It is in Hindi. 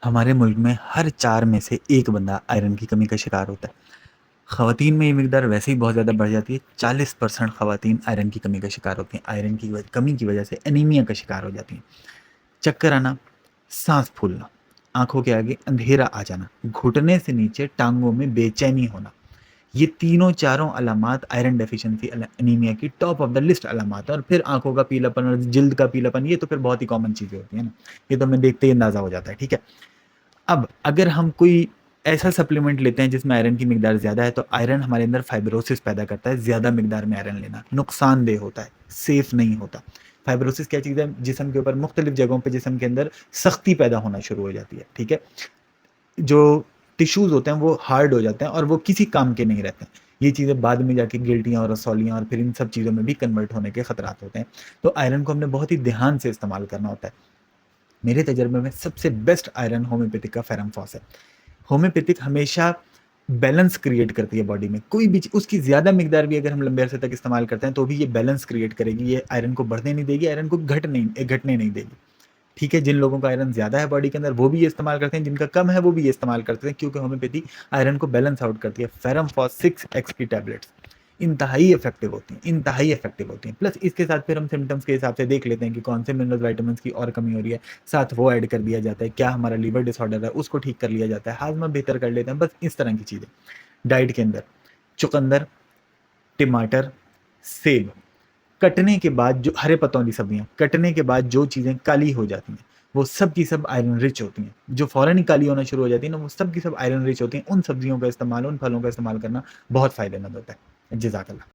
हमारे मुल्क में हर 4 में से 1 बंदा आयरन की कमी का शिकार होता है। ख़वातीन में ये मिकदार वैसे ही बहुत ज़्यादा बढ़ जाती है। 40% ख़वातीन आयरन की कमी का शिकार होती हैं। आयरन की कमी की वजह से एनीमिया का शिकार हो जाती हैं। चक्कर आना, सांस फूलना, आंखों के आगे अंधेरा आ जाना, घुटने से नीचे टांगों में बेचैनी होना, ये तीनों चारों अलामात आयरन डेफिशिएंसी एनीमिया की टॉप ऑफ द लिस्ट अलामात है। और फिर आंखों का पीलापन और जिल्द का पीलापन, ये तो फिर बहुत ही कॉमन चीज़ें होती हैं ना, ये तो हमें देखते ही अंदाज़ा हो जाता है। ठीक है, अब अगर हम कोई ऐसा सप्लीमेंट लेते हैं जिसमें आयरन की मिकदार ज़्यादा है, तो आयरन हमारे अंदर फाइब्रोसिस पैदा करता है। ज़्यादा मिकदार में आयरन लेना नुकसानदेह होता है, सेफ नहीं होता। फाइब्रोसिस क्या चीज़ है? जिस्म के ऊपर मुख्तलिफ जगहों पे जिस्म के अंदर सख्ती पैदा होना शुरू हो जाती है। ठीक है, जो टिश्यूज़ होते हैं वो हार्ड हो जाते हैं और वो किसी काम के नहीं रहते हैं। ये चीज़ें बाद में जाके गिल्टियाँ और रसौलियाँ और फिर इन सब चीज़ों में भी कन्वर्ट होने के खतरात होते हैं। तो आयरन को हमने बहुत ही ध्यान से इस्तेमाल करना होता है। मेरे तजर्बे में सबसे बेस्ट आयरन होम्योपैथिक का फेरम फॉस है। होम्योपैथिक हमेशा बैलेंस क्रिएट करती है बॉडी में। कोई भी उसकी ज़्यादा मिकदार भी अगर हम लंबे अरसे तक इस्तेमाल करते हैं तो भी ये बैलेंस क्रिएट करेगी। ये आयरन को बढ़ने नहीं देगी, आयरन को घटने नहीं देगी। ठीक है, जिन लोगों का आयरन ज़्यादा है बॉडी के अंदर वो भी ये इस्तेमाल करते हैं, जिनका कम है वो भी ये इस्तेमाल करते हैं, क्योंकि होम्योपैथी आयरन को बैलेंस आउट करती है। फेरम फॉस 6x की टैबलेट्स इंतहाई इफेक्टिव होती हैं, इंतहाई इफेक्टिव होती हैं। प्लस इसके साथ फिर हम सिम्टम्स के हिसाब से देख लेते हैं कि कौन से मिनरल्स विटामिन्स की और कमी हो रही है, साथ वो ऐड कर दिया जाता है। क्या हमारा लीवर डिसऑर्डर है उसको ठीक कर लिया जाता है, हाजमा बेहतर कर लेते हैं। बस इस तरह की चीज़ें डाइट के अंदर। चुकंदर, टमाटर, सेब कटने के बाद, जो हरे पत्तों वाली सब्जियां कटने के बाद जो चीज़ें काली हो जाती हैं वो सब की सब आयरन रिच होती हैं। जो फ़ौरन ही काली होना शुरू हो जाती है ना, वो सब की सब आयरन रिच होती हैं। उन सब्जियों का इस्तेमाल, उन फलों का इस्तेमाल करना बहुत फ़ायदेमंद होता है। जज़ाकल्लाह।